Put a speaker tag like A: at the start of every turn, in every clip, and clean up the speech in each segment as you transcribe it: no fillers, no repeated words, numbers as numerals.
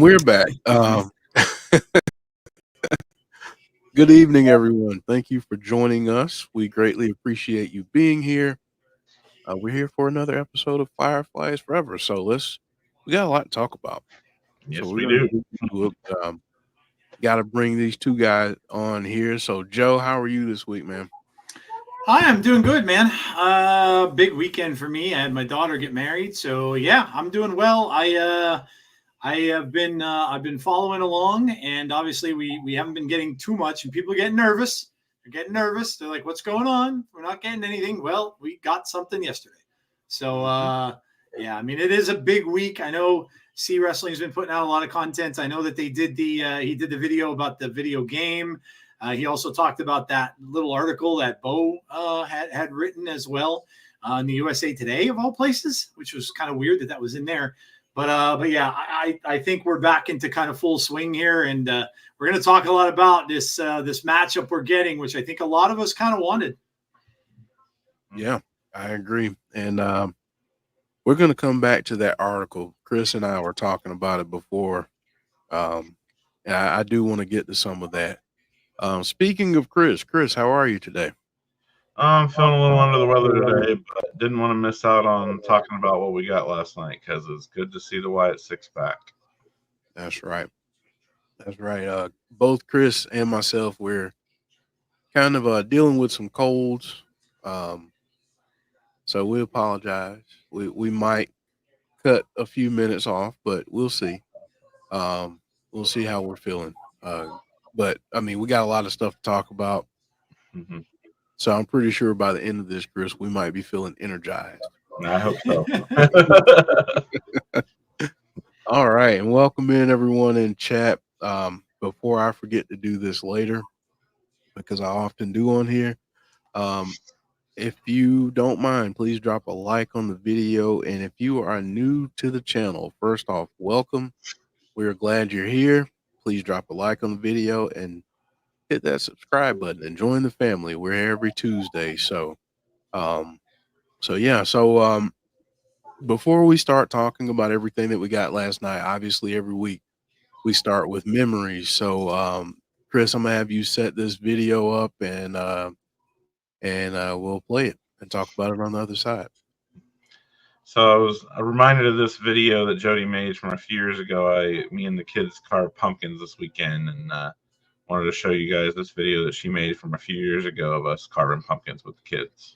A: we're back. Good evening, everyone. Thank you for joining us. We greatly appreciate you being here. We're here for another episode of Fireflies Forever. We got a lot to talk about. So
B: Yes,
A: we're
B: we
A: going to
B: do.
A: get into it. Got to bring these two guys on here. So, Joe, how are you this week, man?
C: Hi, I'm doing good, man. Big weekend for me. I had my daughter get married, so yeah, I'm doing well. I have been I've been following along, and obviously we haven't been getting too much, and people are getting nervous. They're getting nervous. They're like, "What's going on? We're not getting anything." Well, we got something yesterday, so yeah. I mean, it is a big week. I know C Wrestling's been putting out a lot of content. I know that they did he did the video about the video game. He also talked about that little article that Bo had written as well in the USA Today of all places, which was kind of weird that was in there. But yeah, I think we're back into kind of full swing here, and we're going to talk a lot about this matchup we're getting, which I think a lot of us kind of wanted.
A: Yeah, I agree. And we're going to come back to that article. Chris and I were talking about it before. And I do want to get to some of that. Speaking of Chris, how are you today?
B: I'm feeling a little under the weather today, but didn't want to miss out on talking about what we got last night because it's good to see the Wyatt Sicks back.
A: That's right. That's right. Both Chris and myself, we're kind of dealing with some colds. Um, so we apologize. We might cut a few minutes off, but we'll see. We'll see how we're feeling. But I mean, we got a lot of stuff to talk about.
B: Mm-hmm.
A: So I'm pretty sure by the end of this, Chris, we might be feeling energized.
B: I hope so.
A: All right, and welcome in everyone in chat. Before I forget to do this later, because I often do on here. If you don't mind, please drop a like on the video. And if you are new to the channel, first off, welcome. We are glad you're here. Please drop a like on the video and hit that subscribe button and join the family. We're here every Tuesday. Um, so before we start talking about everything that we got last night, obviously every week we start with memories. Chris, I'm gonna have you set this video up and we'll play it and talk about it on the other side.
B: So I was reminded of this video that Jodie made from a few years ago. Me and the kids carved pumpkins this weekend, and wanted to show you guys this video that she made from a few years ago of us carving pumpkins with the kids.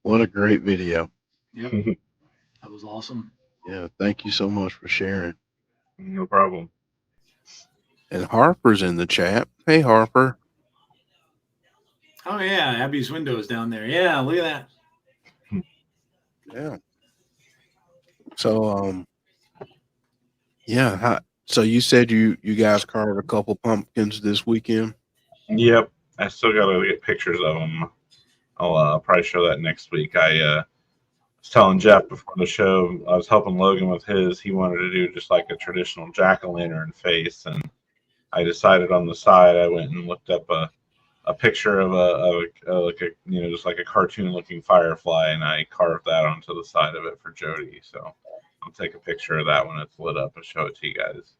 A: What a great video.
C: Yep. That was awesome.
A: Yeah, thank you so much for sharing.
B: No problem.
A: And Harper's in the chat. Hey, Harper.
C: Oh yeah, Abby's window is down there. Yeah, look at that.
A: Yeah. So, yeah. So you said you guys carved a couple pumpkins this weekend?
B: Yep. I still got to get pictures of them. I'll probably show that next week. I was telling Jeff before the show, I was helping Logan with his. He wanted to do just like a traditional jack-o'-lantern face, and I decided on the side. I went and looked up a picture of like a just like a cartoon-looking firefly, and I carved that onto the side of it for Jodie. So I'll take a picture of that when it's lit up and show it to you guys.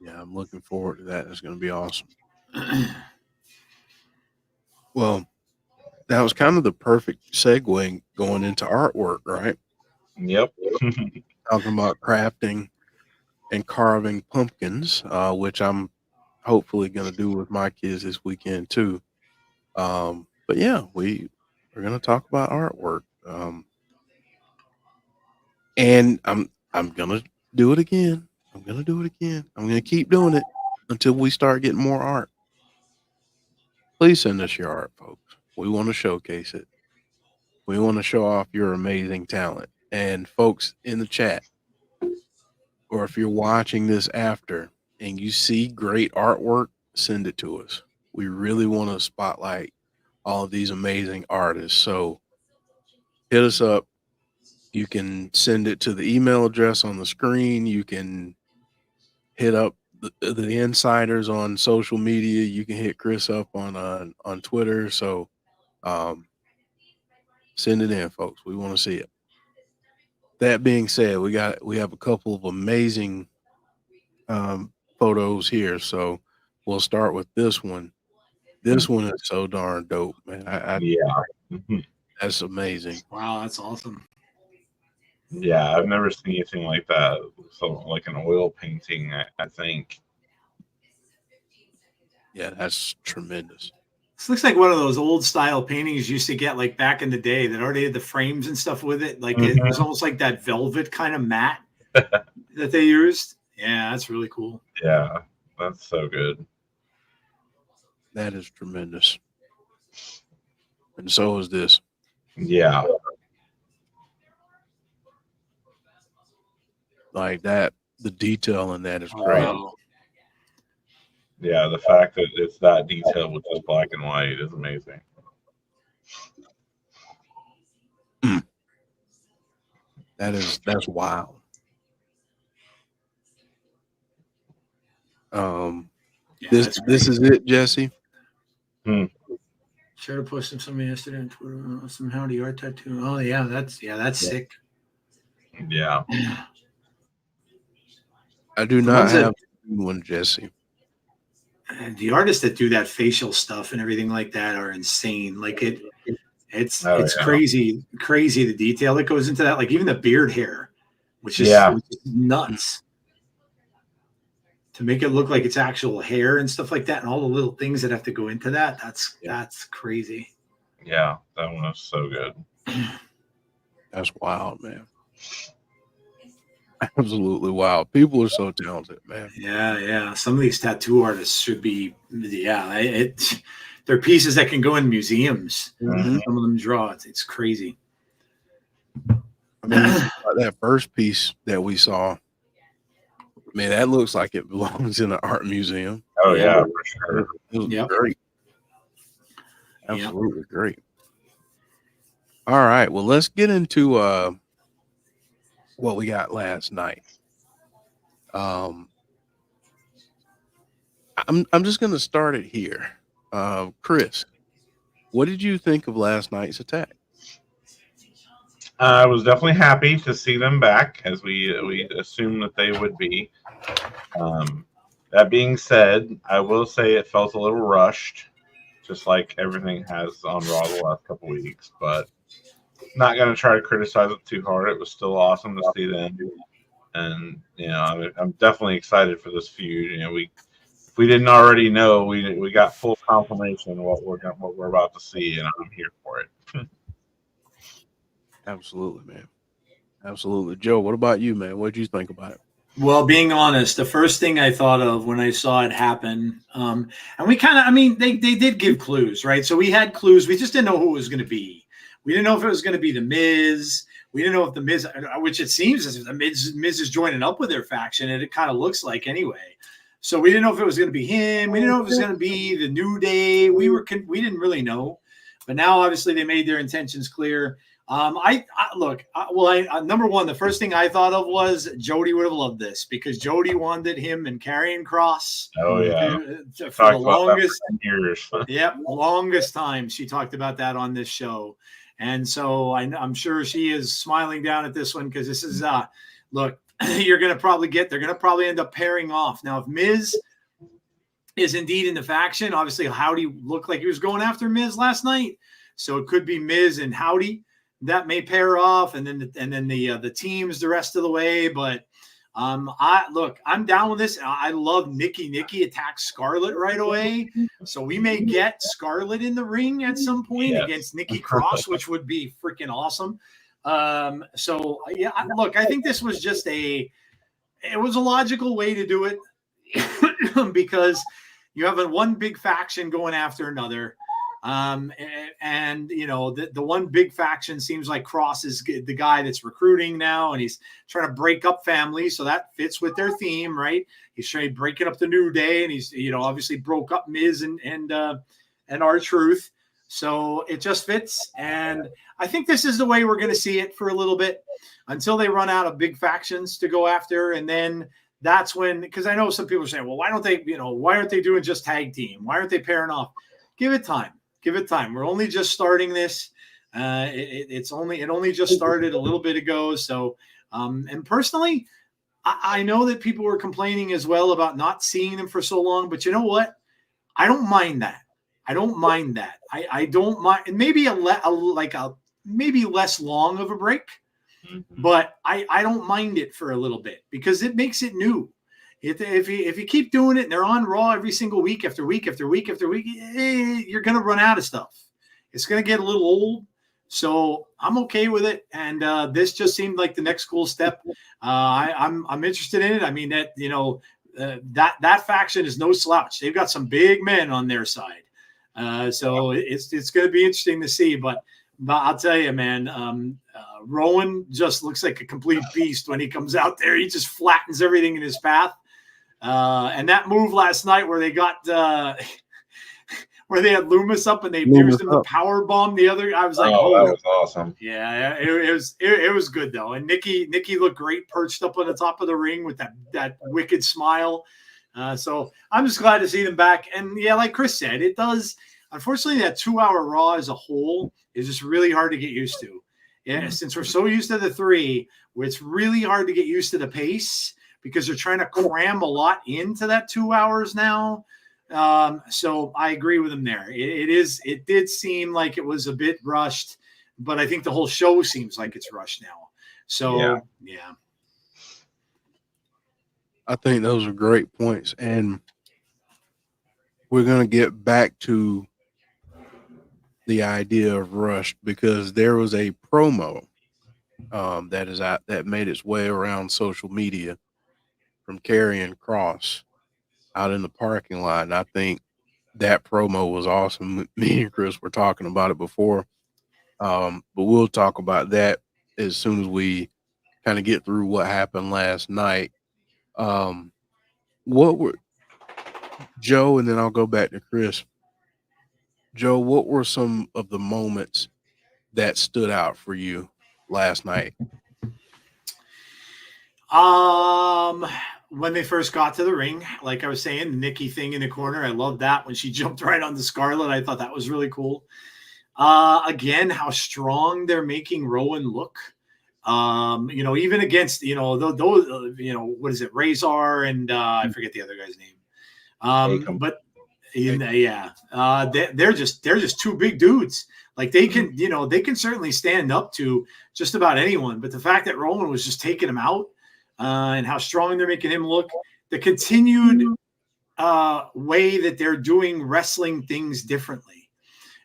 A: Yeah, I'm looking forward to that. It's going to be awesome. Well, that was kind of the perfect segue going into artwork, right?
B: Yep.
A: Talking about crafting and carving pumpkins, which I'm hopefully going to do with my kids this weekend too. But yeah, we're going to talk about artwork. And I'm going to do it again. I'm going to do it again. I'm going to keep doing it until we start getting more art. Please send us your art, folks. We want to showcase it. We want to show off your amazing talent. And folks in the chat, or if you're watching this after and you see great artwork, send it to us. We really want to spotlight all of these amazing artists. So hit us up. You can send it to the email address on the screen. You can hit up the insiders on social media. You can hit Chris up on Twitter. So send it in, folks. We want to see it. That being said, we have a couple of amazing photos here. So we'll start with this one. This one is so darn dope, man.
B: Yeah.
A: That's amazing.
C: Wow, that's awesome.
B: Yeah, I've never seen anything like that. So like an oil painting, I think.
A: Yeah, that's tremendous.
C: This looks like one of those old style paintings you used to get like back in the day that already had the frames and stuff with it. Like it was almost like that velvet kind of mat that they used. Yeah, that's really cool.
B: Yeah, that's so good.
A: That is tremendous. And so is this.
B: Yeah.
A: Like that, the detail in that is great.
C: Wow.
B: Yeah, the fact that it's that detailed with just black and white is amazing.
A: That's wild.
C: Yeah,
A: this is it, Jesse.
C: Sure posted something yesterday on Twitter. Some Howdy art tattoo. Oh yeah, that's sick.
B: Yeah.
A: I do not have one, Jesse.
C: The artists that do that facial stuff and everything like that are insane. Like it's crazy the detail that goes into that. Like even the beard hair, which is nuts. To make it look like it's actual hair and stuff like that, and all the little things that have to go into that. That's crazy.
B: Yeah, that one was so good.
A: That's wild, man. Absolutely wild. People are so talented, man.
C: Yeah. Some of these tattoo artists should be, they're pieces that can go in museums.
A: Mm-hmm.
C: Some of them draw. It's crazy.
A: I mean, that first piece that we saw, I mean, that looks like it belongs in an art museum.
B: Oh yeah, for sure.
A: It was great. Absolutely great. All right. Well, let's get into what we got last night. I'm just gonna start it here. Chris, what did you think of last night's attack?
B: I was definitely happy to see them back, as we assumed that they would be. That being said, I will say it felt a little rushed, just like everything has on Raw the last couple weeks. But not going to try to criticize it too hard. It was still awesome to see them, and I'm definitely excited for this feud. we didn't already know, we got full confirmation of what we're about to see, and I'm here for it.
A: Absolutely, man. Absolutely. Joe, what about you, man? What did you think about it?
C: Well, being honest, the first thing I thought of when I saw it happen, and we kind of, I mean, they did give clues, right? So we had clues. We just didn't know who it was going to be. We didn't know if it was going to be the Miz. We didn't know if the Miz, which it seems as if the Miz is joining up with their faction, and it kind of looks like anyway. So we didn't know if it was going to be him. We didn't know if it was going to be the New Day. We didn't really know, but now obviously they made their intentions clear. Number one, the first thing I thought of was Jodie would have loved this because Jodie wanted him and Karrion Kross.
B: Oh yeah,
C: for the longest
B: years.
C: longest time she talked about that on this show, and so I'm sure she is smiling down at this one because this is look, they're gonna probably end up pairing off now. If Miz is indeed in the faction, obviously Howdy looked like he was going after Miz last night, so it could be Miz and Howdy that may pair off, and then the teams the rest of the way. But I'm down with this. I love Nikki. Nikki attacks Scarlett right away, so we may get Scarlett in the ring at some point against Nikki Cross, which would be freaking awesome. So yeah, I think this was just it was a logical way to do it because you have one big faction going after another. And you know, the one big faction seems like Cross is the guy that's recruiting now, and he's trying to break up families, so that fits with their theme, right? He's trying breaking up the New Day, and he's, you know, obviously broke up Miz and R-Truth, so it just fits. And I think this is the way we're going to see it for a little bit until they run out of big factions to go after, and then that's when, because I know some people are saying, well, why aren't they doing just tag team? Why aren't they pairing off? Give it time. Give it time. We're only just starting this. It only just started a little bit ago. So, and personally, I know that people were complaining as well about not seeing them for so long. But you know what? I don't mind that. I don't mind that. I don't mind. And maybe maybe less long of a break, but I don't mind it for a little bit because it makes it new. If you keep doing it and they're on Raw every single week after week after week after week, you're going to run out of stuff. It's going to get a little old. So I'm okay with it. And this just seemed like the next cool step. I'm interested in it. I mean, that, you know, that faction is no slouch. They've got some big men on their side. So it's going to be interesting to see. But I'll tell you, man, Rowan just looks like a complete beast when he comes out there. He just flattens everything in his path. And that move last night where they got where they had Loomis up and they used him to power bomb the other. I was like,
B: oh, that was awesome.
C: Yeah, it was good though. And Nikki looked great perched up on the top of the ring with that wicked smile. So I'm just glad to see them back. And yeah, like Chris said, it does. Unfortunately, that 2-hour Raw as a whole is just really hard to get used to. Yeah, since we're so used to the 3, it's really hard to get used to the pace because they're trying to cram a lot into that 2 hours now. So I agree with him there. It did seem like it was a bit rushed, but I think the whole show seems like it's rushed now. So yeah.
A: I think those are great points, and we're going to get back to the idea of rushed because there was a promo that made its way around social media from Karrion Kross out in the parking lot, and I think that promo was awesome. Me and Chris were talking about it before, but we'll talk about that as soon as we kind of get through what happened last night. What were Joe, and then I'll go back to Chris. Joe, what were some of the moments that stood out for you last night?
C: When they first got to the ring, like I was saying, the Nikki thing in the corner, I loved that when she jumped right on the Scarlett. I thought that was really cool. Again, how strong they're making Rowan look. You know, even against, you know, those, you know, what is it, Razor and I forget the other guy's name. But they're just two big dudes. Like they can, you know, they can certainly stand up to just about anyone. But the fact that Rowan was just taking him out, and how strong they're making him look, the continued way that they're doing wrestling things differently,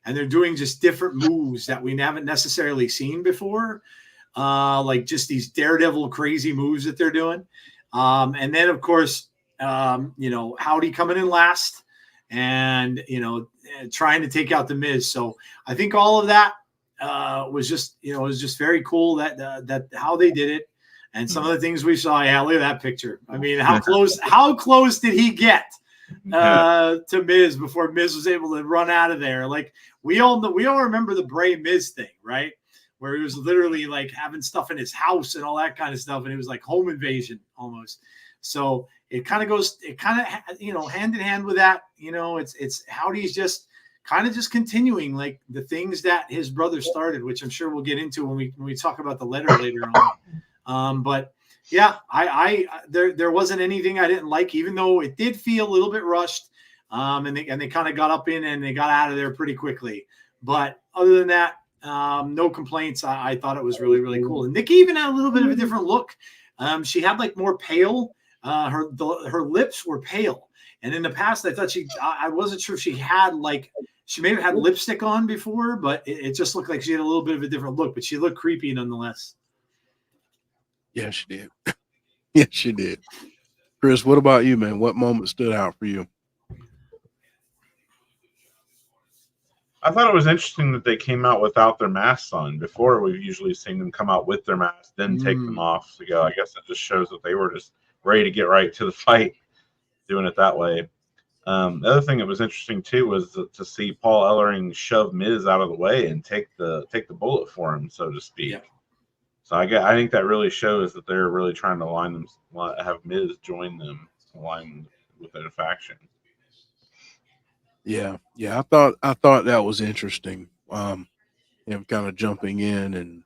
C: and they're doing just different moves that we haven't necessarily seen before, like just these daredevil crazy moves that they're doing. And then of course, Howdy coming in last, and trying to take out the Miz. So I think all of that was just very cool that how they did it, and some of the things we saw. Yeah, look at that picture. I mean, how close did he get to Miz before Miz was able to run out of there? Like we all remember the Bray Miz thing, right? Where he was literally like having stuff in his house and all that kind of stuff, and it was like home invasion almost. So it kind of goes, hand in hand with that. It's Howdy's just kind of just continuing like the things that his brother started, which I'm sure we'll get into when we talk about the letter later on. But yeah, there wasn't anything I didn't like, even though it did feel a little bit rushed. And they kind of got up in and they got out of there pretty quickly. But other than that, no complaints. I thought it was really, really cool. And Nikki even had a little bit of a different look. She had like more pale. Her lips were pale. And in the past, I thought I wasn't sure if she may have had lipstick on before, but it just looked like she had a little bit of a different look, but she looked creepy nonetheless.
A: Yeah, she did. Yeah, she did. Chris, what about you, man? What moment stood out for you?
B: I thought it was interesting that they came out without their masks on. Before, we've usually seen them come out with their masks, then take them off to go. I guess it just shows that they were just ready to get right to the fight, doing it that way. The other thing that was interesting too was to see Paul Ellering shove Miz out of the way and take the bullet for him, so to speak. Yeah. So I think that really shows that they're really trying to have Miz join them, align with their faction.
A: Yeah. I thought that was interesting. Him kind of jumping in and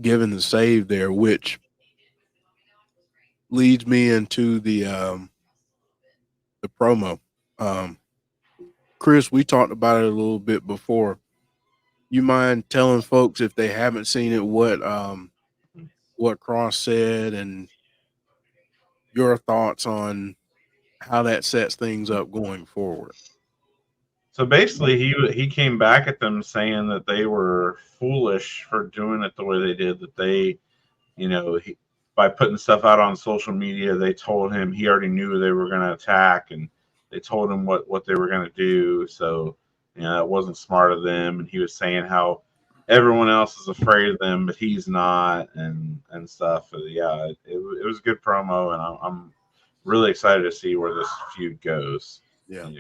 A: giving the save there, which leads me into the promo. Chris, we talked about it a little bit before. You mind telling folks, if they haven't seen it, what Cross said and your thoughts on how that sets things up going forward?
B: So basically, he came back at them saying that they were foolish for doing it the way they did. That they, by putting stuff out on social media, they told him he already knew they were going to attack, and they told him what they were going to do. So, it wasn't smart of them. And he was saying how everyone else is afraid of them, but he's not, and stuff. Yeah, it was a good promo, and I'm really excited to see where this feud goes.
A: Yeah.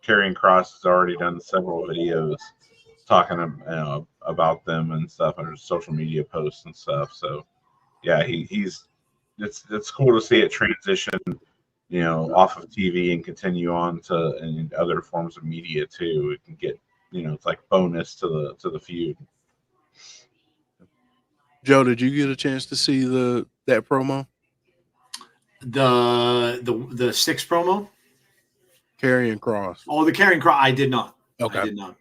B: Karrion Kross has already done several videos talking about them and stuff, and social media posts and stuff. So, yeah, it's cool to see it transition, off of TV and continue on to other forms of media too. It can get, it's like bonus to the feud.
A: Joe, did you get a chance to see that promo?
C: The Sicks promo?
A: Karrion Kross.
C: Oh, the Karrion Kross. I did not.
A: Okay.
C: I did not.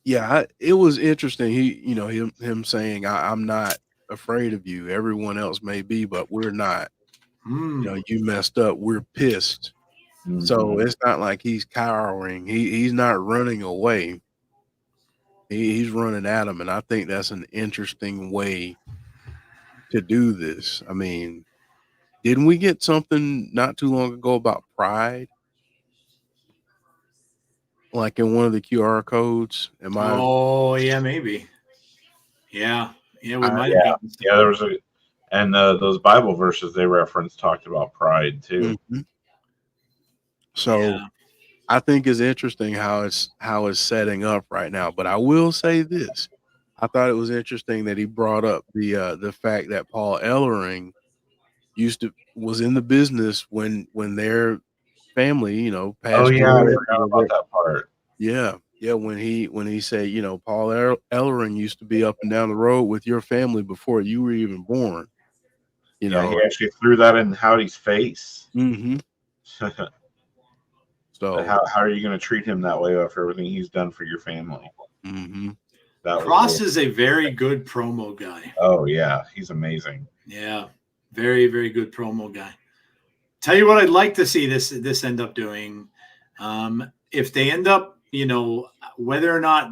A: Yeah, it was interesting. Him saying, I'm not afraid of you. Everyone else may be, but we're not. You messed up. We're pissed. Mm-hmm. So it's not like he's cowering. He's not running away. He's running at him, and I think that's an interesting way to do this. I mean, didn't we get something not too long ago about pride? Like in one of the QR codes?
C: Oh, yeah, maybe. Yeah, we might have gotten.
B: Yeah, there was and those Bible verses they referenced talked about pride too.
A: Mm-hmm. So yeah. I think it's interesting how it's setting up right now. But I will say this: I thought it was interesting that he brought up the fact that Paul Ellering was in the business when their family, passed away.
B: I forgot about that part.
A: Yeah. When he said, Paul Ellering used to be up and down the road with your family before you were even born.
B: He actually threw that in Howdy's face.
A: Mm-hmm. So
B: how are you going to treat him that way after everything he's done for your family?
A: Mm-hmm.
C: Cross is a very good promo guy.
B: Oh yeah, he's amazing.
C: Yeah, very, very good promo guy. Tell you what I'd like to see this end up doing. If they end up, whether or not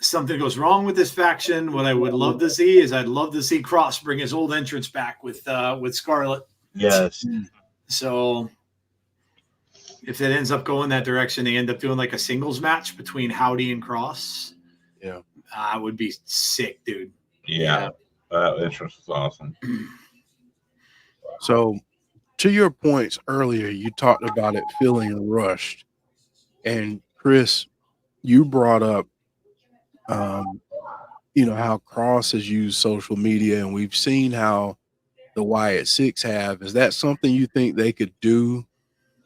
C: something goes wrong with this faction, what I would love to see is I'd love to see Cross bring his old entrance back with Scarlett.
B: Yes.
C: So if it ends up going that direction, they end up doing like a singles match between Howdy and Cross.
A: Yeah.
C: Would be sick, dude.
B: Yeah. That entrance was awesome.
A: So to your points earlier, you talked about it feeling rushed. And Chris, you brought up, how Cross has used social media, and we've seen how the Wyatt Sicks have. Is that something you think they could do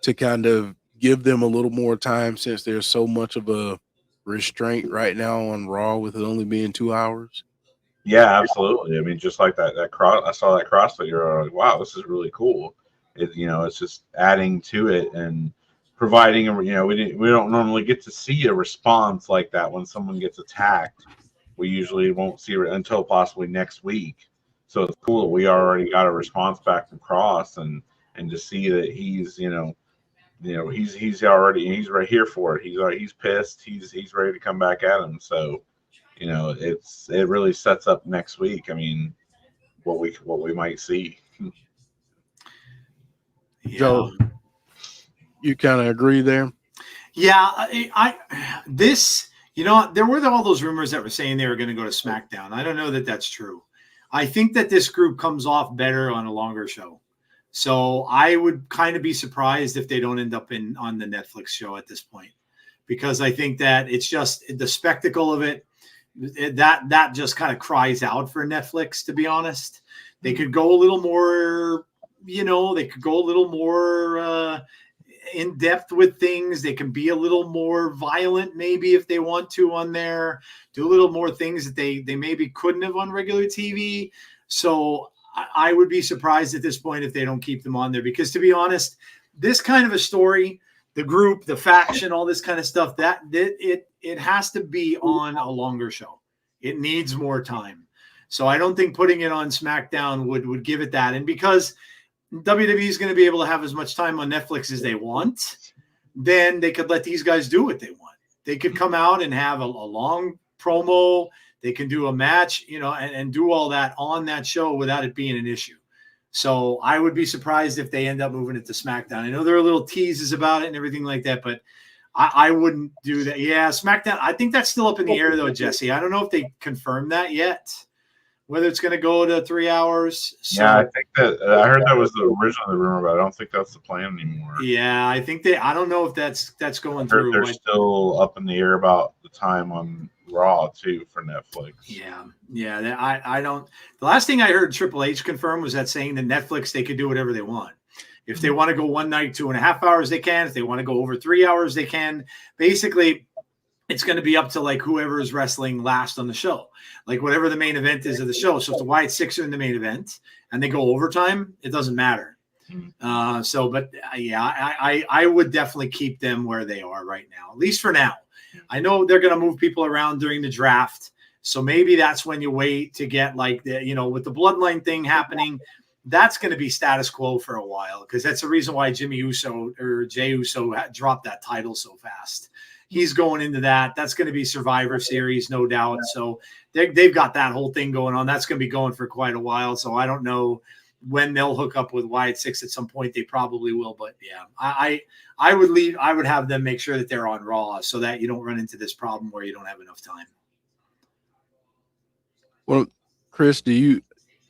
A: to kind of give them a little more time, since there's so much of a restraint right now on Raw with it only being 2 hours?
B: Yeah, absolutely. I mean, just like that cross, I saw that cross that you're like, wow, this is really cool. It's just adding to it and providing, we don't normally get to see a response like that when someone gets attacked. We usually won't see it until possibly next week. So it's cool. We already got a response back from Cross, and to see that he's, he's right here for it. He's pissed. He's ready to come back at him. So, it really sets up next week. I mean, what we might see.
A: Joe, you kind of agree there?
C: Yeah, there were all those rumors that were saying they were going to go to SmackDown. I don't know that that's true. I think that this group comes off better on a longer show. So I would kind of be surprised if they don't end up on the Netflix show at this point, because I think that it's just the spectacle of it. That just kind of cries out for Netflix, to be honest. They could go a little more, in depth with things. They can be a little more violent, maybe, if they want to on there, do a little more things that they maybe couldn't have on regular TV. So I would be surprised at this point if they don't keep them on there, because, to be honest, this kind of a story, the group, the faction, all this kind of stuff, that it has to be on a longer show. It needs more time. So I don't think putting it on SmackDown would give it that. And because WWE is going to be able to have as much time on Netflix as they want, then they could let these guys do what they want. They could come out and have a long promo. They can do a match, and do all that on that show without it being an issue. So I would be surprised if they end up moving it to SmackDown. I know there are little teases about it and everything like that, but I wouldn't do that. Yeah, SmackDown. I think that's still up in the air, though, Jesse. I don't know if they confirmed that yet, whether it's going to go to 3 hours. So,
B: yeah, I think that I heard that was the original rumor, but I don't think that's the plan anymore.
C: Yeah, I think I don't know if that's going through.
B: They're still up in the air about the time on Raw too for Netflix.
C: Yeah. I don't. The last thing I heard Triple H confirm was that saying that Netflix, they could do whatever they want. If they want to go one night, 2.5 hours, they can. If they want to go over 3 hours, they can. Basically, it's going to be up to like whoever is wrestling last on the show, like whatever the main event is of the show. So if the Wyatt Sicks are in the main event and they go overtime, it doesn't matter. But I would definitely keep them where they are right now, at least for now. I know they're going to move people around during the draft, so maybe that's when you wait to get like with the bloodline thing happening. That's going to be status quo for a while, because that's the reason why Jey Uso dropped that title so fast. He's going into that. That's going to be Survivor Series, no doubt. So they've got that whole thing going on. That's going to be going for quite a while. So I don't know when they'll hook up with Wyatt Sicks. At some point they probably will. But yeah, I would have them make sure that they're on Raw, so that you don't run into this problem where you don't have enough time.
A: Well, Chris, do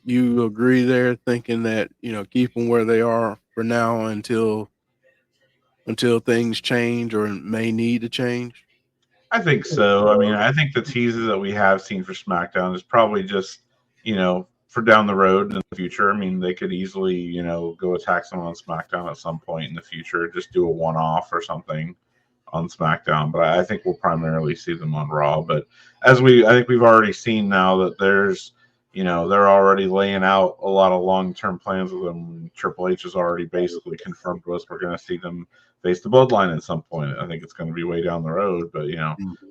A: you agree there, thinking that, keep them where they are for now until things change or may need to change?
B: I think so. I mean, I think the teases that we have seen for SmackDown is probably just, for down the road in the future. I mean, they could easily, go attack someone on SmackDown at some point in the future, just do a one-off or something on SmackDown. But I think we'll primarily see them on Raw. But I think we've already seen now that there's, they're already laying out a lot of long-term plans with them. Triple H has already basically confirmed to us we're going to see them face the Bloodline at some point. I think it's going to be way down the road, but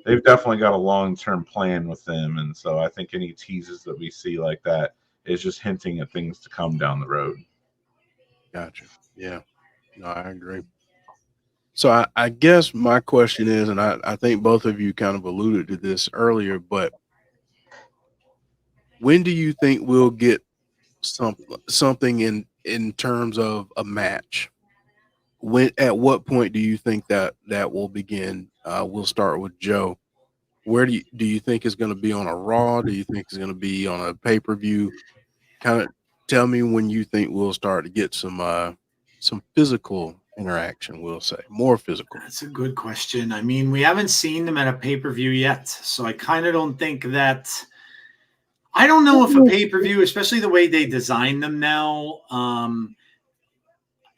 B: they've definitely got a long-term plan with them, and so I think any teases that we see like that is just hinting at things to come down the road.
A: Gotcha. Yeah. No, I agree. So I guess my question is, and I think both of you kind of alluded to this earlier, but when do you think we'll get something in terms of a match? When at what point do you think that will begin? We'll start with Joe. Where do you think it's going to be on a Raw? Do you think it's going to be on a pay-per-view? Kind of tell me when you think we'll start to get some physical interaction. We'll say more physical.
C: That's a good question. I mean, we haven't seen them at a pay-per-view yet, so I kind of don't think that. I don't know if a pay-per-view, especially the way they design them now,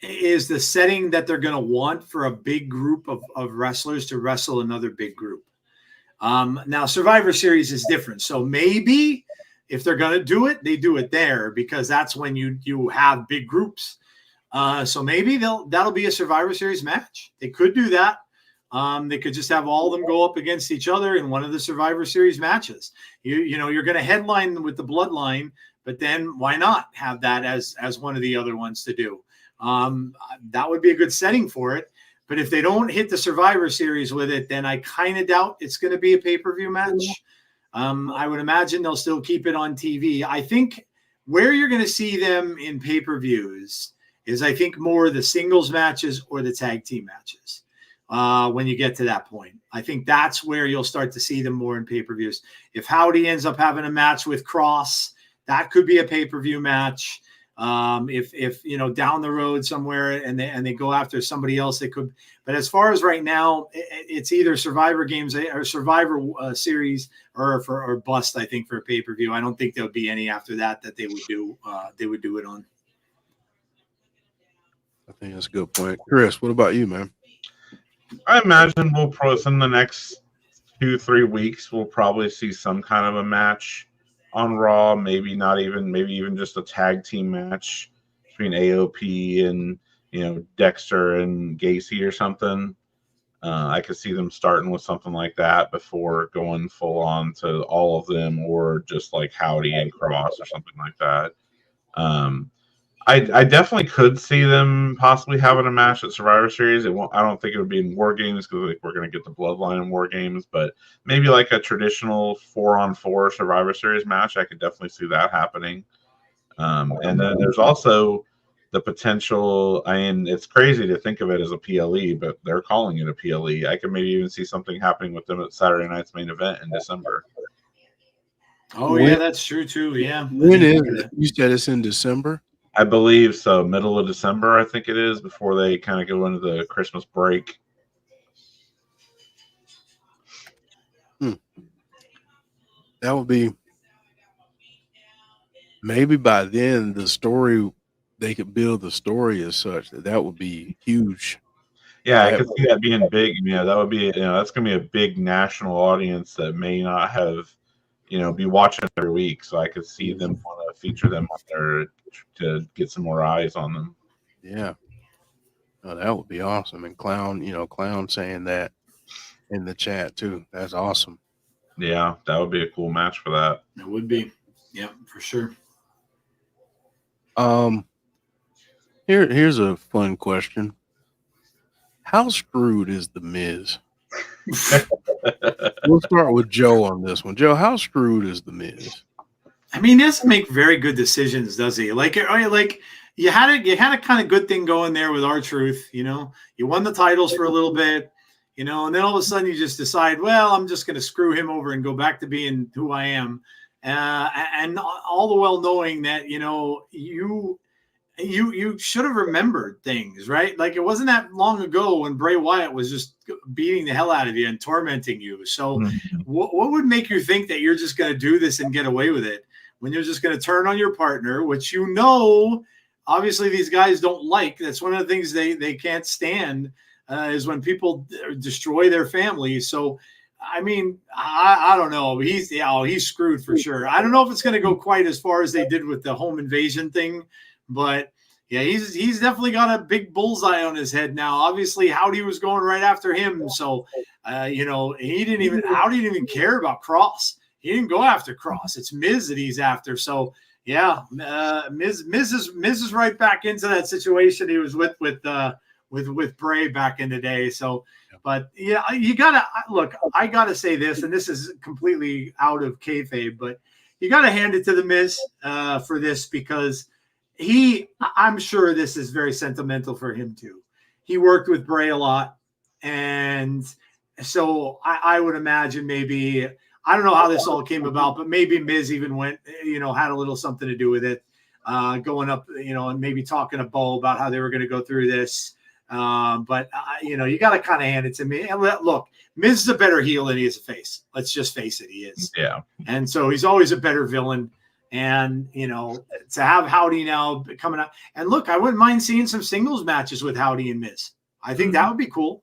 C: is the setting that they're going to want for a big group of wrestlers to wrestle another big group. Now, Survivor Series is different. So maybe if they're going to do it, they do it there because that's when you have big groups. So maybe that'll be a Survivor Series match. They could do that. They could just have all of them go up against each other in one of the Survivor Series matches. You know, you're going to headline with the Bloodline, but then why not have that as one of the other ones to do? That would be a good setting for it. But if they don't hit the Survivor Series with it, then I kind of doubt it's going to be a pay-per-view match. I would imagine they'll still keep it on TV. I think where you're going to see them in pay-per-views is I think more the singles matches or the tag team matches. When you get to that point, I think that's where you'll start to see them more in pay-per-views. If Howdy ends up having a match with Cross, that could be a pay-per-view match. If you know down the road somewhere and they go after somebody else, they could. But as far as right now, it's either Survivor Games or Survivor Series or bust. I think for a pay-per-view, I don't think there'll be any after that they would do. They would do it on.
A: I think that's a good point. Chris, what about you, man?
B: I imagine we'll probably in the next 2-3 weeks we'll probably see some kind of a match on Raw. Maybe even just a tag team match between AOP and Dexter and Gacy or something. I could see them starting with something like that before going full on to all of them, or just like Howdy and Cross or something like that. I definitely could see them possibly having a match at Survivor Series. I don't think it would be in War Games because we're going to get the Bloodline in War Games, but maybe like a traditional 4-on-4 Survivor Series match. I could definitely see that happening. And then there's also the potential. I mean, it's crazy to think of it as a PLE, but they're calling it a PLE. I could maybe even see something happening with them at Saturday night's main event in December.
C: Oh, yeah, that's true too. Yeah.
A: When is it? You said it's in December?
B: I believe so. Middle of December, I think it is, before they kind of go into the Christmas break.
A: That would be maybe by then they could build the story as such that would be huge.
B: Yeah, I could see that being big. That would be that's going to be a big national audience that may not have be watching every week. So I could see them want to feature them on there to get some more eyes on them.
A: Yeah. Oh, that would be awesome. And Clown saying that in the chat too. That's awesome.
B: Yeah, that would be a cool match for that.
C: It would be. Yeah, for sure.
A: Here's a fun question. How screwed is The Miz? We'll start with Joe on this one. Joe, how screwed is The Miz?
C: I mean, he doesn't make very good decisions, does he? Like you had a kind of good thing going there with R-Truth. You won the titles for a little bit, and then all of a sudden you just decide, well, I'm just going to screw him over and go back to being who I am, and all the well knowing that you should have remembered things, right? Like it wasn't that long ago when Bray Wyatt was just beating the hell out of you and tormenting you. So what would make you think that you're just going to do this and get away with it when you're just going to turn on your partner, which obviously these guys don't like. That's one of the things they can't stand is when people destroy their families. So, I mean, I don't know. He's screwed for sure. I don't know if it's going to go quite as far as they did with the home invasion thing. But yeah, he's definitely got a big bullseye on his head now. Obviously, Howdy was going right after him, so Howdy didn't even care about Cross. He didn't go after Cross. It's Miz that he's after. So Yeah, Miz is right back into that situation he was with Bray back in the day. So, but yeah, you gotta look. I gotta say this, and this is completely out of kayfabe, but you gotta hand it to the Miz for this because I'm sure this is very sentimental for him too. He worked with Bray a lot, and so I would imagine maybe. I don't know how this all came about, but maybe Miz even went, had a little something to do with it, going up, and maybe talking to Bo about how they were going to go through this. But you got to kind of hand it to me. And look, Miz is a better heel than he is a face. Let's just face it, he is.
B: Yeah.
C: And so he's always a better villain. And, to have Howdy now coming up. And look, I wouldn't mind seeing some singles matches with Howdy and Miz. I think that would be cool.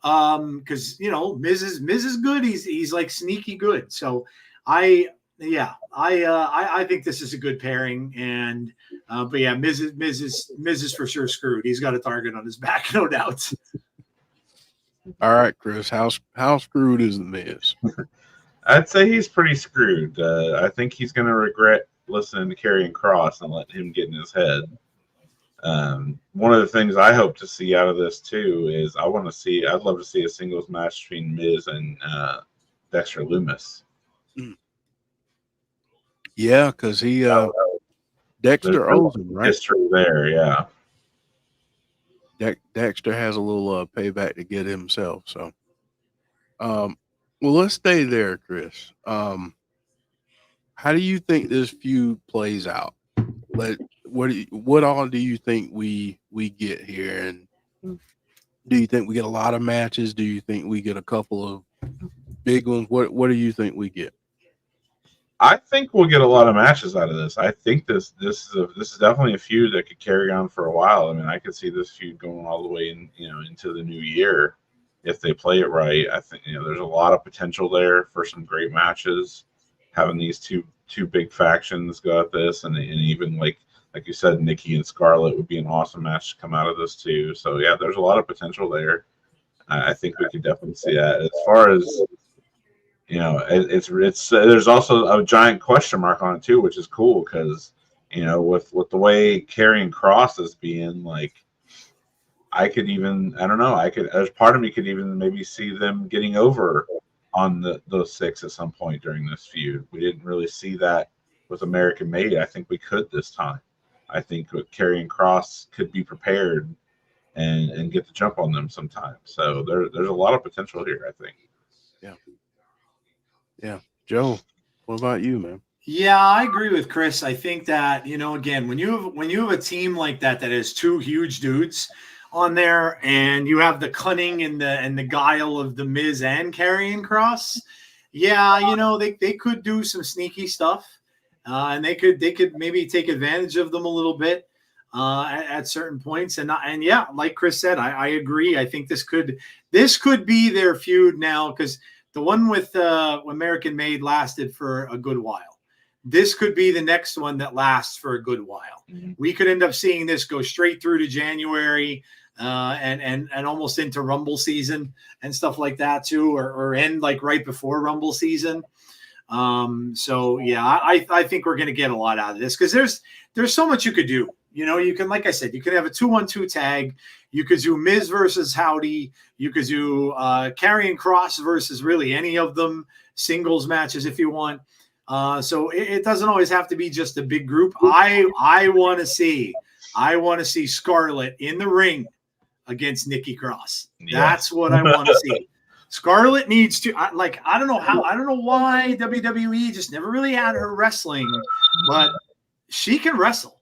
C: Because Miz is good. He's like sneaky good. So I think this is a good pairing. And but yeah, Miz is for sure screwed. He's got a target on his back, no doubt.
A: All right, Chris, how screwed is the Miz?
B: I'd say he's pretty screwed. I think he's going to regret listening to Karrion Kross and let him get in his head. One of the things I hope to see out of this too is I'd love to see a singles match between Miz and Dexter Lumis.
A: Yeah, because he Dexter owes him, right?
B: History there, yeah.
A: Dexter has a little payback to get himself. So, well, let's stay there, Chris. How do you think this feud plays out? What all do you think we get here? And do you think we get a lot of matches? Do you think we get a couple of big ones? What do you think we get?
B: I think we'll get a lot of matches out of this. I think this is definitely a feud that could carry on for a while. I mean, I could see this feud going all the way into the new year if they play it right. I think there's a lot of potential there for some great matches. Having these two big factions go at this, and even like you said, Nikki and Scarlett would be an awesome match to come out of this too. So yeah, there's a lot of potential there. I think we could definitely see that. As far as it's there's also a giant question mark on it too, which is cool because with the way Karrion Kross is being, like, as part of me could even maybe see them getting over on those six at some point during this feud. We didn't really see that with American Made. I think we could this time. I think Karrion Kross could be prepared and get the jump on them sometime. So there's a lot of potential here, I think.
A: Yeah. Joe, what about you, man?
C: Yeah, I agree with Chris. I think that, again, when you have a team like that has two huge dudes on there, and you have the cunning and the guile of the Miz and Karrion Kross, they could do some sneaky stuff, and they could maybe take advantage of them a little bit at certain points. And yeah, like Chris said, I agree. I think this could be their feud now, because the one with American Made lasted for a good while. This could be the next one that lasts for a good while. Mm-hmm. We could end up seeing this go straight through to January and almost into Rumble season and stuff like that too, or end like right before Rumble season. So yeah, I think we're going to get a lot out of this because there's so much you could do. You can, like I said, you could have a 2-1-2 tag. You could do Miz versus Howdy. You could do Karrion Kross versus really any of them, singles matches if you want. So it doesn't always have to be just a big group. I want to see Scarlett in the ring against Nikki Cross. Yeah. That's what I want to see. Scarlett needs to, I don't know why WWE just never really had her wrestling, but she can wrestle.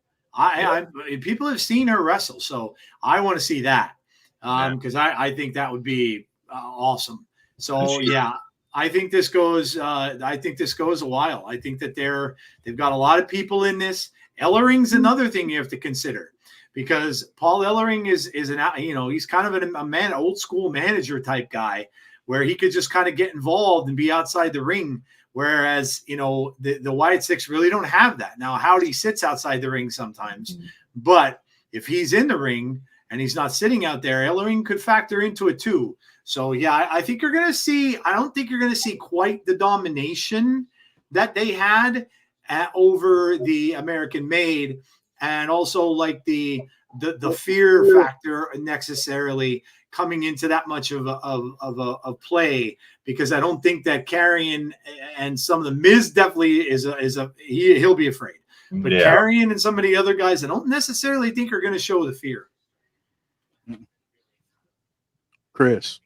C: People have seen her wrestle, so I want to see that because I think that would be awesome. So yeah, I think this goes. I think this goes a while. I think that they've got a lot of people in this. Ellering's another thing you have to consider because Paul Ellering is he's kind of a old school manager type guy where he could just kind of get involved and be outside the ring. Whereas, the Wyatt Sicks really don't have that. Now, Howdy sits outside the ring sometimes, but if he's in the ring and he's not sitting out there, Ellering could factor into it too. So, yeah, I think you're going to see – I don't think you're going to see quite the domination that they had over the American Made, and also like the fear factor necessarily coming into that much of a play, because I don't think that Karrion and some of the Miz definitely he'll be afraid. But Karrion and some of the other guys, I don't necessarily think are going to show the fear.
A: Chris,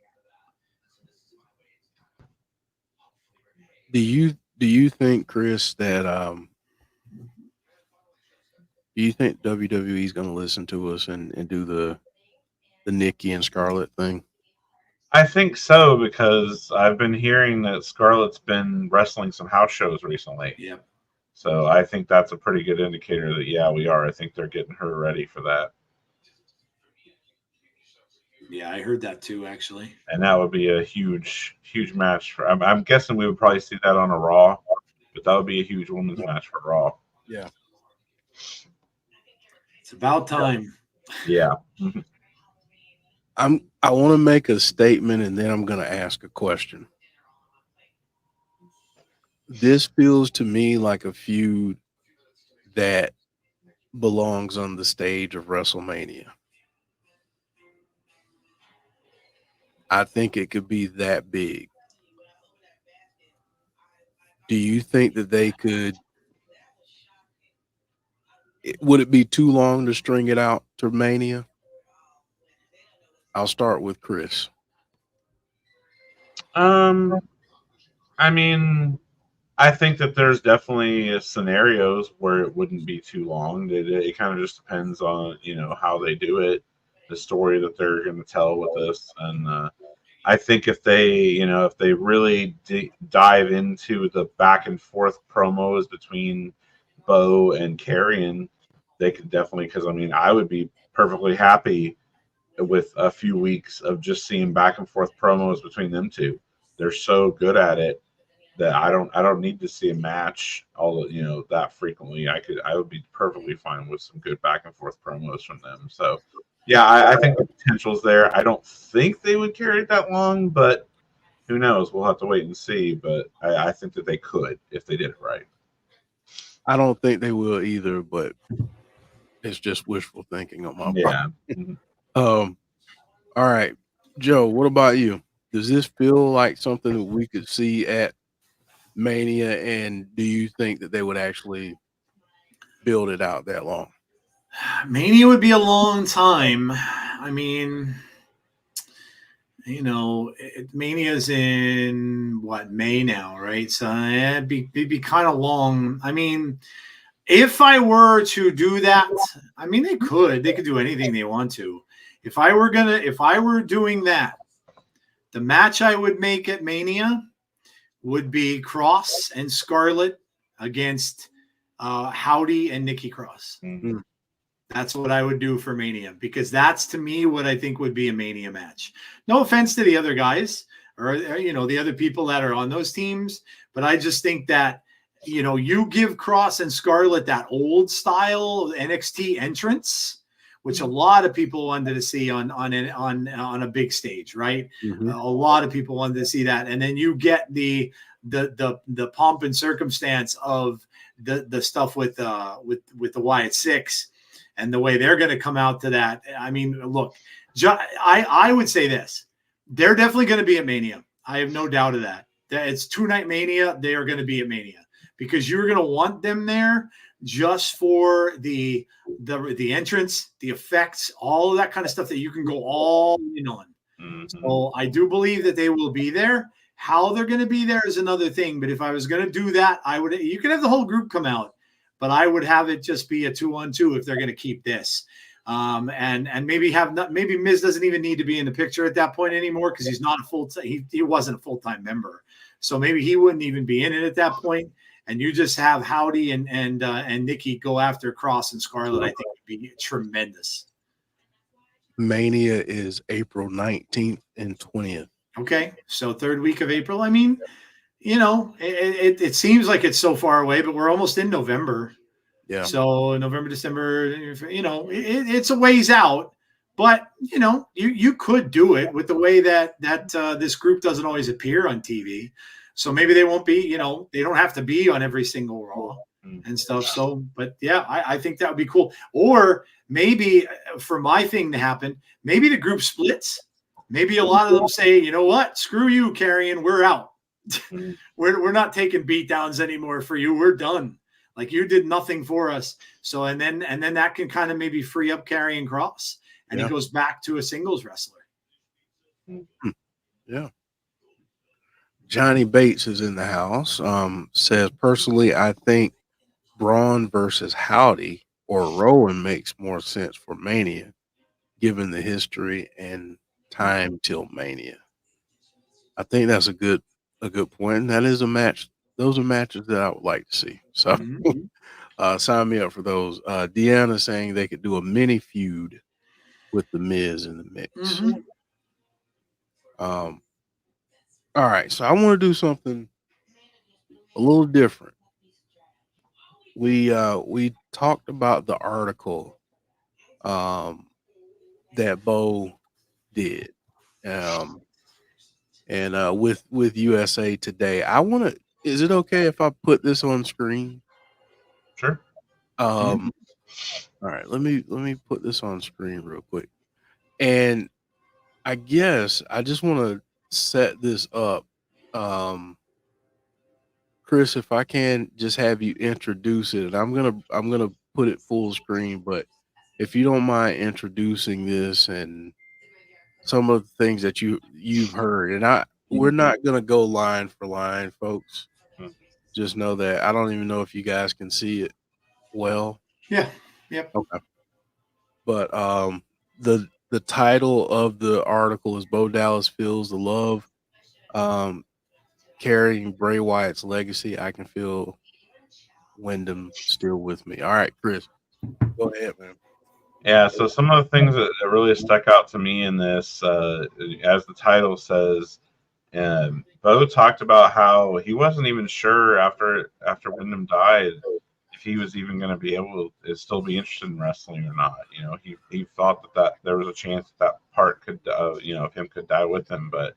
A: do you think, Chris, that do you think WWE is going to listen to us and do the Nikki and Scarlett thing?
B: I think so, because I've been hearing that Scarlett's been wrestling some house shows recently.
C: Yep.
B: So I think that's a pretty good indicator that, yeah, we are. I think they're getting her ready for that.
C: Yeah, I heard that too, actually.
B: And that would be a huge, huge match. I'm guessing we would probably see that on a Raw, but that would be a huge women's match for Raw.
A: Yeah.
C: It's about time.
B: Yeah.
A: I want to make a statement, and then I'm going to ask a question. This feels to me like a feud that belongs on the stage of WrestleMania. I think it could be that big. Do you think that they could? Would it be too long to string it out to Mania? I'll start with Chris.
B: I mean, I think that there's definitely scenarios where it wouldn't be too long. It kind of just depends on, how they do it, the story that they're going to tell with this. And I think if they really dive into the back and forth promos between Bo and Karrion, they could definitely, because I would be perfectly happy with a few weeks of just seeing back and forth promos between them two. They're so good at it that I don't need to see a match that frequently. I would be perfectly fine with some good back and forth promos from them. So yeah, I think the potential's there. I don't think they would carry it that long, but who knows? We'll have to wait and see. But I think that they could if they did it right.
A: I don't think they will either, but it's just wishful thinking on my part. All right, Joe, what about you? Does this feel like something that we could see at Mania, and do you think that they would actually build it out that long?
C: Mania would be a long time. Mania's in May now, right? So it'd be kind of long. If I were to do that, they could do anything they want to. If I were doing that, the match I would make at Mania would be Cross and Scarlett against Howdy and Nikki Cross.
A: Mm-hmm.
C: That's what I would do for Mania, because that's, to me, what I think would be a Mania match. No offense to the other guys or the other people that are on those teams, but I just think that, you give Cross and Scarlett that old style NXT entrance, which a lot of people wanted to see on a big stage, right?
A: Mm-hmm.
C: A lot of people wanted to see that, and then you get the pomp and circumstance of the stuff with the Wyatt Sicks and the way they're going to come out to that. Look, I would say this: they're definitely going to be at Mania. I have no doubt of that. It's 2-night Mania. They are going to be at Mania, because you're going to want them there just for the entrance, the effects, all of that kind of stuff that you can go all in on. Mm-hmm. So I do believe that they will be there. How they're going to be there is another thing. But if I was going to do that, you can have the whole group come out, but I would have it just be a 2-on-2 if they're going to keep this. And maybe Miz doesn't even need to be in the picture at that point anymore, because he's not a full-time. He wasn't a full-time member, so maybe he wouldn't even be in it at that point. And you just have Howdy and Nikki go after Cross and Scarlett. I think would be tremendous.
A: Mania is April 19th and 20th.
C: Okay, so third week of April. It seems like it's so far away, but we're almost in November.
A: Yeah.
C: So November, December, it's a ways out, but you could do it with the way that this group doesn't always appear on TV. So maybe they won't be, they don't have to be on every single Raw. and stuff. So, but yeah, I think that would be cool. Or maybe for my thing to happen, maybe the group splits. Maybe a lot of them say, you know what, screw you, Carrion, we're out. We're not taking beat downs anymore for you. We're done. Like, you did nothing for us. So and then that can kind of maybe free up Karrion Kross, and he goes back to a singles wrestler.
A: Yeah. Johnny Bates is in the house. Says, personally, I think Braun versus Howdy or Rowan makes more sense for Mania, given the history and time till Mania. I think that's a good point. And that is a match. Those are matches that I would like to see. So sign me up for those. Deanna saying they could do a mini feud with the Miz in the mix. All right, so I want to do something a little different. We talked about the article that Bo did, and with USA Today. I want to. Is it okay if I put this on screen?
B: Sure.
A: All right, let me put this on screen real quick, and I guess I just want to set this up. Chris, if I can just have you introduce it, and I'm gonna put it full screen, but if you don't mind introducing this and some of the things that you've heard, and we're not gonna go line for line, folks. Just know that I don't even know if you guys can see it well.
C: Yeah. Yep.
A: Okay. But the title of the article is Bo Dallas Feels the Love. Carrying Bray Wyatt's legacy. I can feel Wyndham still with me. All right, Chris, go ahead, man.
B: Yeah, so some of the things that really stuck out to me in this, as the title says, Bo talked about how he wasn't even sure after Wyndham died if he was even going to be able to still be interested in wrestling or not. You know, he thought that there was a chance that part could, of him could die with him, but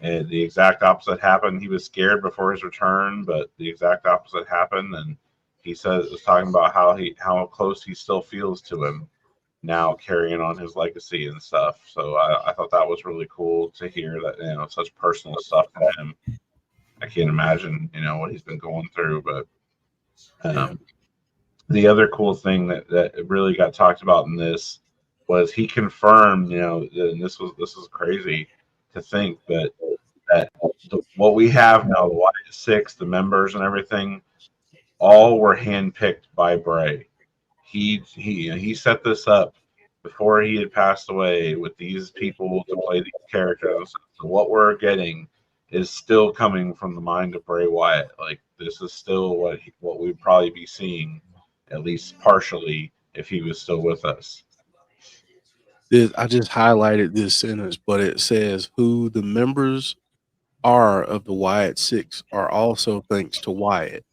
B: the exact opposite happened. He was scared before his return, but the exact opposite happened, and he was talking about how close he still feels to him now, carrying on his legacy and stuff. So I thought that was really cool to hear that, such personal stuff from him. I can't imagine, what he's been going through, but the other cool thing that really got talked about in this was he confirmed, and this was crazy to think that what we have now, the Wyatt Sicks, the members and everything, all were handpicked by Bray. He set this up before he had passed away with these people to play these characters. So what we're getting is still coming from the mind of Bray Wyatt. Like, this is still what we'd probably be seeing, at least partially, if he was still with us.
A: I just highlighted this sentence, but it says who the members are of the Wyatt Sicks are also thanks to Wyatt.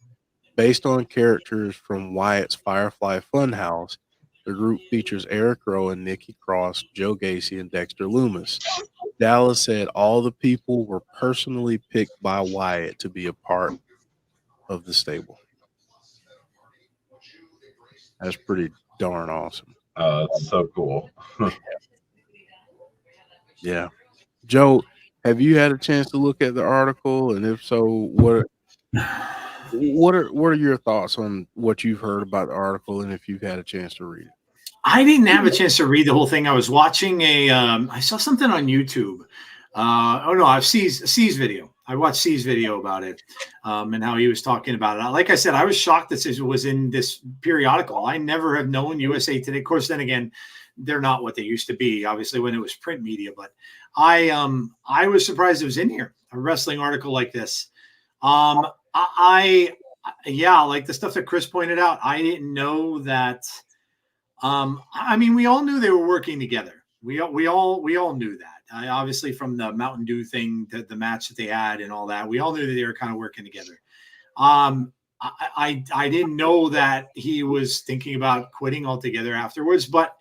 A: Based on characters from Wyatt's Firefly Funhouse, the group features Eric Rowan, Nikki Cross, Joe Gacy, and Dexter Loomis. Dallas said all the people were personally picked by Wyatt to be a part of the stable. That's pretty darn awesome.
B: It's so cool.
A: Yeah. Joe, have you had a chance to look at the article? And if so, what are your thoughts on what you've heard about the article, and if you've had a chance to read it?
C: I didn't have a chance to read the whole thing. I was watching I saw something on YouTube. I've C's video. I watched C's video about it, and how he was talking about it. Like I said, I was shocked that it was in this periodical. I never have known USA Today. Of course, then again, they're not what they used to be, obviously, when it was print media. But I was surprised it was in here, a wrestling article like this. Like the stuff that Chris pointed out, I didn't know that. We all knew they were working together. We all knew that. Obviously, from the Mountain Dew thing, the match that they had and all that, we all knew that they were kind of working together. I didn't know that he was thinking about quitting altogether afterwards, but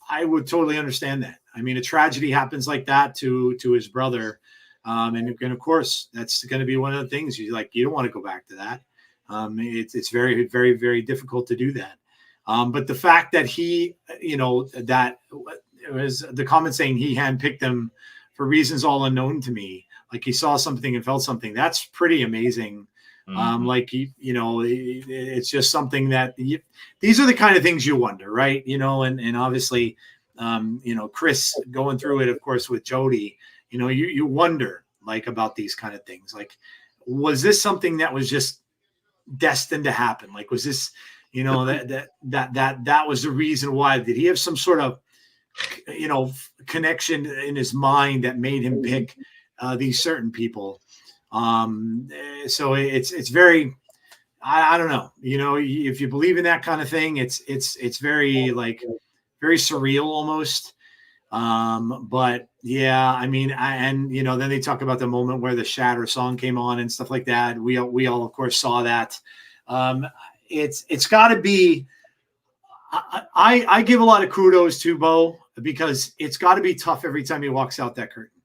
C: I would totally understand that. I mean, a tragedy happens like that to his brother. And of course, that's going to be one of the things you don't want to go back to that. It's very, very, very difficult to do that. But the fact that he, that it was the comment saying he handpicked them for reasons all unknown to me, like he saw something and felt something. That's pretty amazing. Like it's just something that these are the kind of things you wonder, right? And obviously, Chris going through it, of course, with Jodie, you wonder like about these kind of things. Like, was this something that was just destined to happen? Like, was this, that was the reason why? Did he have some sort of, connection in his mind that made him pick these certain people? So it's very, I don't know, if you believe in that kind of thing, it's very like very surreal almost. But yeah, I mean, then they talk about the moment where the Shatter song came on and stuff like that. We all of course saw that. It's got to be. I give a lot of kudos to Bo, because it's got to be tough every time he walks out that curtain.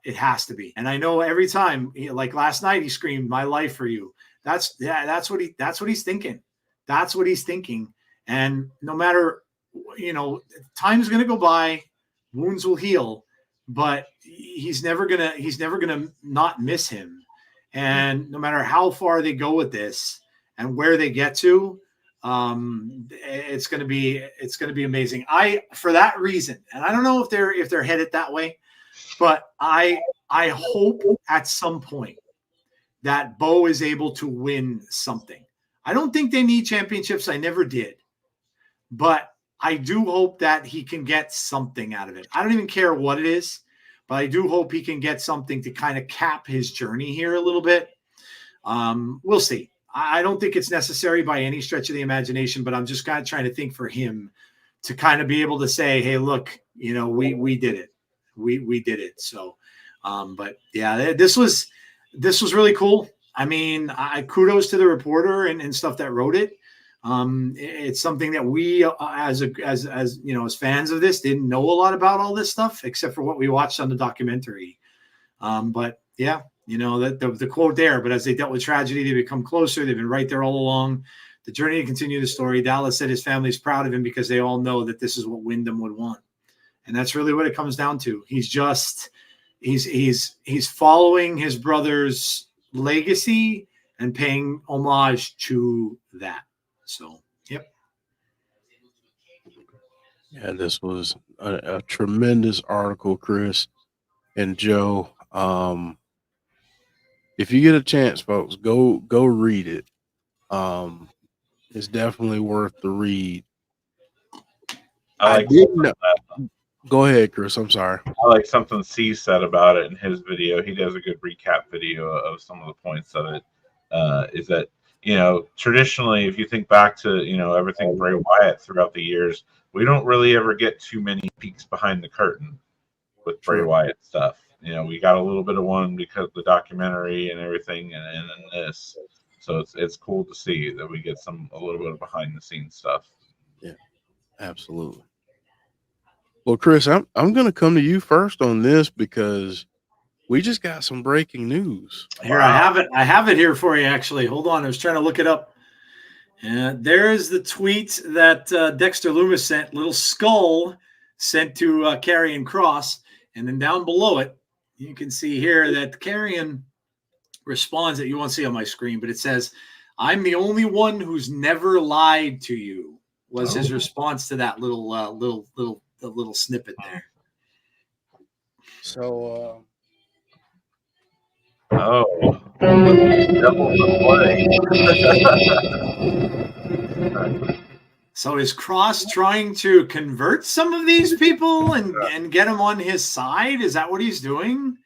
C: It has to be. And I know every time, like last night, he screamed, "My life for you." That's what he's thinking. That's what he's thinking. And no matter, time's going to go by, wounds will heal, but he's never gonna not miss him. And no matter how far they go with this and where they get to, it's gonna be amazing. For that reason, and I don't know if they're headed that way, but I hope at some point that Bo is able to win something. I don't think they need championships. I never did, but I do hope that he can get something out of it. I don't even care what it is, but I do hope he can get something to kind of cap his journey here a little bit. We'll see. I don't think it's necessary by any stretch of the imagination, but I'm just kind of trying to think for him to kind of be able to say, "Hey, look, we did it. We did it." So, but yeah, this was really cool. I mean, I kudos to the reporter and stuff that wrote it. It's something that we, as fans of this, didn't know a lot about all this stuff except for what we watched on the documentary. But yeah. The quote there, but as they dealt with tragedy, they become closer. They've been right there all along. The journey to continue the story. Dallas said his family's proud of him because they all know that this is what Wyndham would want. And that's really what it comes down to. He's following his brother's legacy and paying homage to that. So, yep.
A: Yeah, this was a tremendous article, Chris and Joe. If you get a chance, folks, go read it. It's definitely worth the read. I didn't know. Go ahead, Chris. I'm sorry.
B: I like something C said about it in his video. He does a good recap video of some of the points of it. Is that, traditionally, if you think back to, everything Bray Wyatt throughout the years, we don't really ever get too many peeks behind the curtain with Bray Wyatt stuff. We got a little bit of one because of the documentary and everything, and then this. So it's cool to see that we get a little bit of behind the scenes stuff.
A: Yeah, absolutely. Well, Chris, I'm going to come to you first on this because we just got some breaking news.
C: Here, wow. I have it here for you, actually. Hold on. I was trying to look it up. And there is the tweet that Dexter Loomis sent, little skull sent to Karrion Kross. And then down below it, you can see here that Karrion responds that you won't see on my screen, but it says, "I'm the only one who's never lied to you," was his response to that little snippet there.
A: So,
C: So is Kross trying to convert some of these people and get them on his side? Is that what he's doing?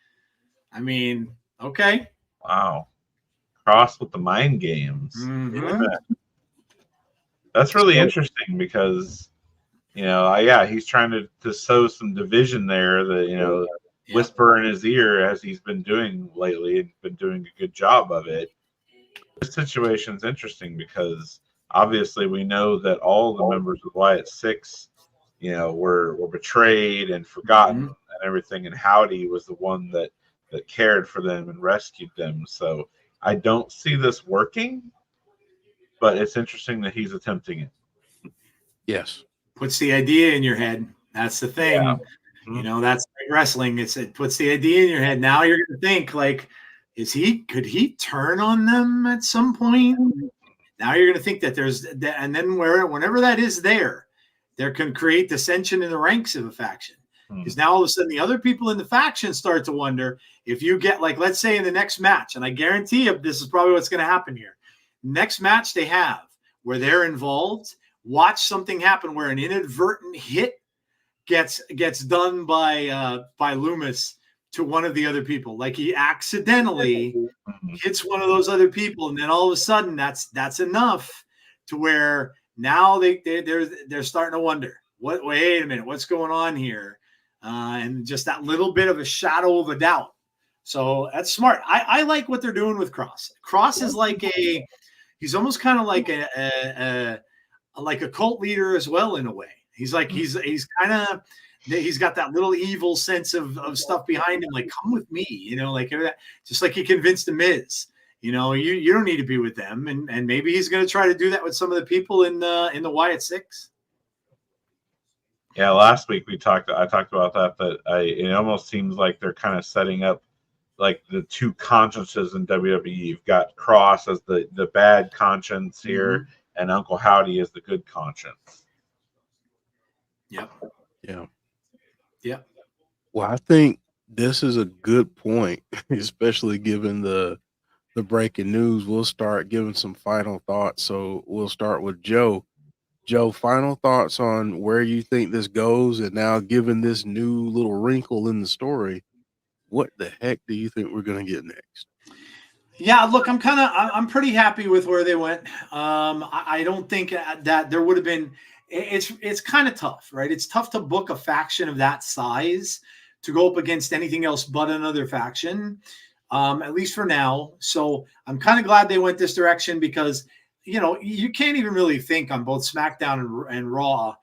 C: I mean, okay.
B: Wow. Kross with the mind games.
C: Mm-hmm.
B: Yeah. That's really interesting because, he's trying to sow some division there that, whisper in his ear as he's been doing lately and been doing a good job of it. This situation's interesting because obviously we know that all the members of Wyatt Sicks, were betrayed and forgotten and everything, and Howdy was the one that cared for them and rescued them. So I don't see this working. but it's interesting that he's attempting it.
A: Yes.
C: Puts the idea in your head. That's the thing.
B: Yeah.
C: You know, that's like wrestling. It puts the idea in your head. Now you're going to think like, could he turn on them at some point? Now you're going to think that there's that, and then whenever that is there can create dissension in the ranks of a faction. Because now all of a sudden the other people in the faction start to wonder if you get, like, let's say in the next match, and I guarantee you this is probably what's going to happen here. Next match they have where they're involved, watch something happen where an inadvertent hit gets done by Loomis to one of the other people. Like he accidentally hits one of those other people, and then all of a sudden that's enough to where now they're starting to wonder, wait a minute, what's going on here? And just that little bit of a shadow of a doubt. So that's smart. I like what they're doing with Cross. Cross is like he's almost kind of like a cult leader as well in a way. He's like he's got that little evil sense of stuff behind him. Like, come with me, you know, like just like he convinced the Miz. You know, you don't need to be with them, and maybe he's going to try to do that with some of the people in the Wyatt Sicks.
B: Yeah, last week I talked about that it almost seems like they're kind of setting up like the two consciences in WWE. You've got Cross as the bad conscience here, and Uncle Howdy as the good conscience.
C: Yep.
A: Yeah.
C: Yeah.
A: Well, I think this is a good point, especially given the breaking news. We'll start giving some final thoughts. So we'll start with Joe. Joe, final thoughts on where you think this goes, and now given this new little wrinkle in the story, what the heck do you think we're going to get next?
C: Yeah, look, I'm pretty happy with where they went. I don't think that there would have been. It's kind of tough, right? It's tough to book a faction of that size to go up against anything else but another faction, at least for now. So I'm kind of glad they went this direction because, you know, you can't even really think on both SmackDown and Raw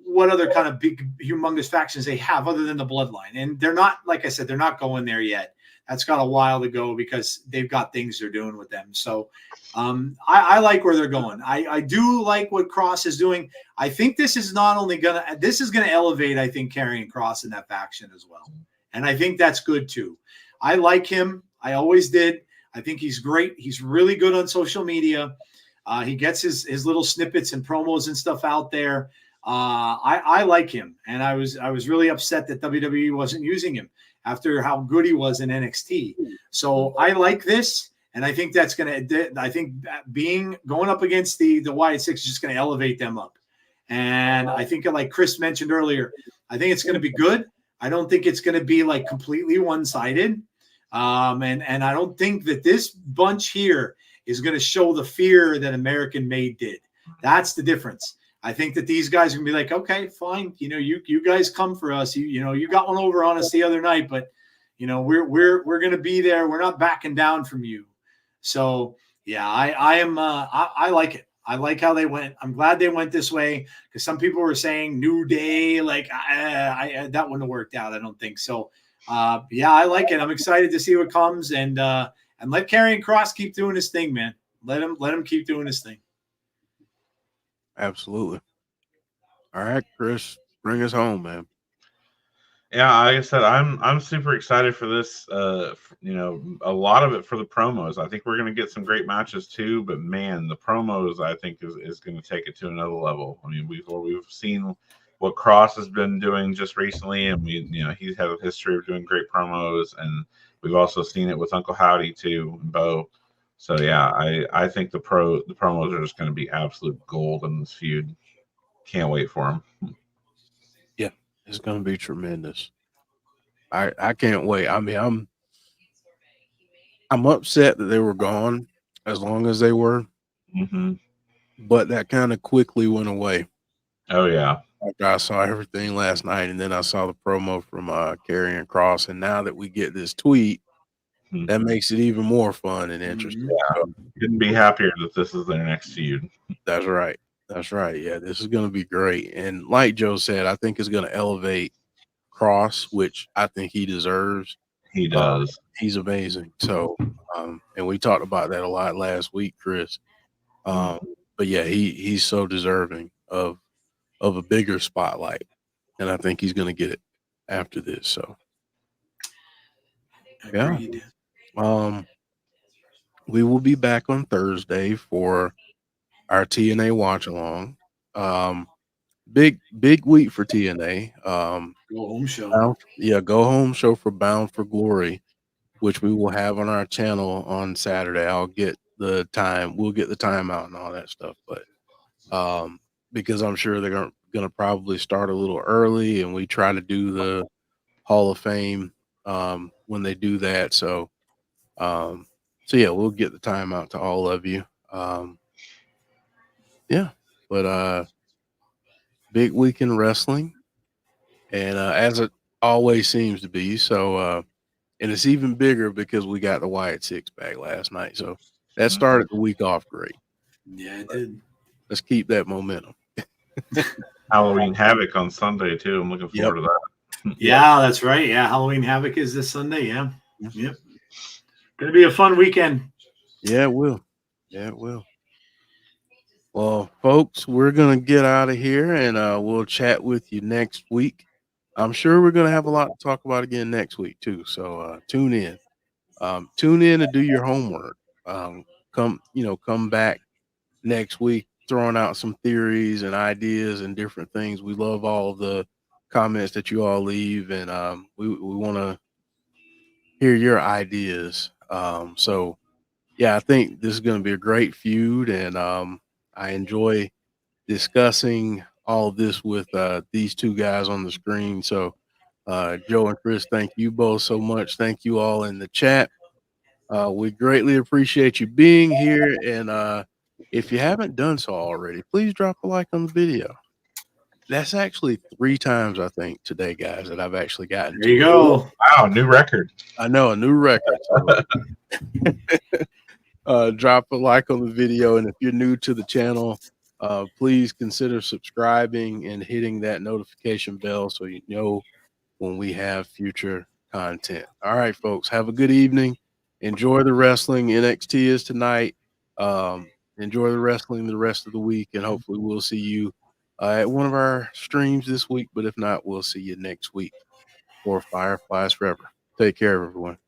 C: what other kind of big, humongous factions they have other than the Bloodline. And they're not, like I said, they're not going there yet. That's got a while to go because they've got things they're doing with them. So I like where they're going. I do like what Cross is doing. I think this is not only this is going to elevate, I think, Karrion Kross in that faction as well. And I think that's good too. I like him. I always did. I think he's great. He's really good on social media. He gets his little snippets and promos and stuff out there. I like him. And I was really upset that WWE wasn't using him after how good he was in NXT. So I like this, and I think that's going up against the Wyatt Sicks is just going to elevate them up. And I think, like Chris mentioned earlier, I think it's going to be good. I don't think it's going to be like completely one-sided. And I don't think that this bunch here is going to show the fear that American Made did. That's the difference. I think that these guys are gonna be like, okay, fine. You know, you guys come for us. You got one over on us the other night, but you know, we're gonna be there. We're not backing down from you. So yeah, I like it. I like how they went. I'm glad they went this way because some people were saying New Day, like that wouldn't have worked out. I don't think so. Yeah, I like it. I'm excited to see what comes and let Karrion Kross keep doing his thing, man. Let him keep doing his thing.
A: Absolutely. All right, Chris, bring us home, man.
B: Yeah, like I said, I'm super excited for this. You know, a lot of it for the promos. I think we're going to get some great matches too. But man, the promos I think is going to take it to another level. I mean, we've seen what Cross has been doing just recently, and he's had a history of doing great promos, and we've also seen it with Uncle Howdy too, and Bo. So yeah, I think the promos are just going to be absolute gold in this feud. Can't wait for them.
A: Yeah, it's going to be tremendous. I can't wait. I mean, I'm upset that they were gone as long as they were, but that kind of quickly went away.
B: Oh yeah.
A: After I saw everything last night, and then I saw the promo from Karrion Kross, and now that we get this tweet, that makes it even more fun and interesting.
B: Yeah, couldn't be happier that this is their next feud.
A: That's right. That's right. Yeah, this is going to be great. And like Joe said, I think it's going to elevate Kross, which I think he deserves.
B: He does.
A: He's amazing. So, and we talked about that a lot last week, Chris. but yeah, he's so deserving of a bigger spotlight, and I think he's going to get it after this. So yeah,
C: Agreed.
A: um, we will be back on Thursday for our TNA watch along. Um, big week for TNA.
C: Go home show.
A: Go home show for Bound for Glory, which we will have on our channel on Saturday. I'll get the time. We'll get the time out and all that stuff, but because I'm sure they're gonna probably start a little early, and we try to do the Hall of Fame when they do that. Um, so yeah, we'll get the time out to all of you. Yeah, but big week in wrestling, and as it always seems to be. So and it's even bigger because we got the Wyatt Sicks back last night. So that started the week off great.
C: Yeah, it did.
A: Let's keep that momentum.
B: Halloween Havoc on Sunday too. I'm looking forward to that.
C: Yeah, that's right. Yeah, Halloween Havoc is this Sunday. Yeah.
A: Mhm.
C: Yep. Gonna be a fun weekend.
A: Yeah, it will. Yeah, it will. Well, folks, we're gonna get out of here, and we'll chat with you next week. I'm sure we're gonna have a lot to talk about again next week too. So tune in. Tune in and do your homework. Come back next week, throwing out some theories and ideas and different things. We love all of the comments that you all leave, and we want to hear your ideas. So yeah, I think this is going to be a great feud, and I enjoy discussing all of this with these two guys on the screen. So Joe and Chris, thank you both so much. Thank you all in the chat. We greatly appreciate you being here, and if you haven't done so already, please drop a like on the video. That's actually 3 times, I think, today, guys, that I've actually gotten
C: There you
A: to it.
C: go.
B: Wow, new record.
A: I know, a new record. So drop a like on the video, and if you're new to the channel, please consider subscribing and hitting that notification bell so you know when we have future content. All right, folks, have a good evening. Enjoy the wrestling. NXT is tonight. Enjoy the wrestling the rest of the week, and hopefully we'll see you at one of our streams this week. But if not, we'll see you next week for Fireflies Forever. Take care, everyone.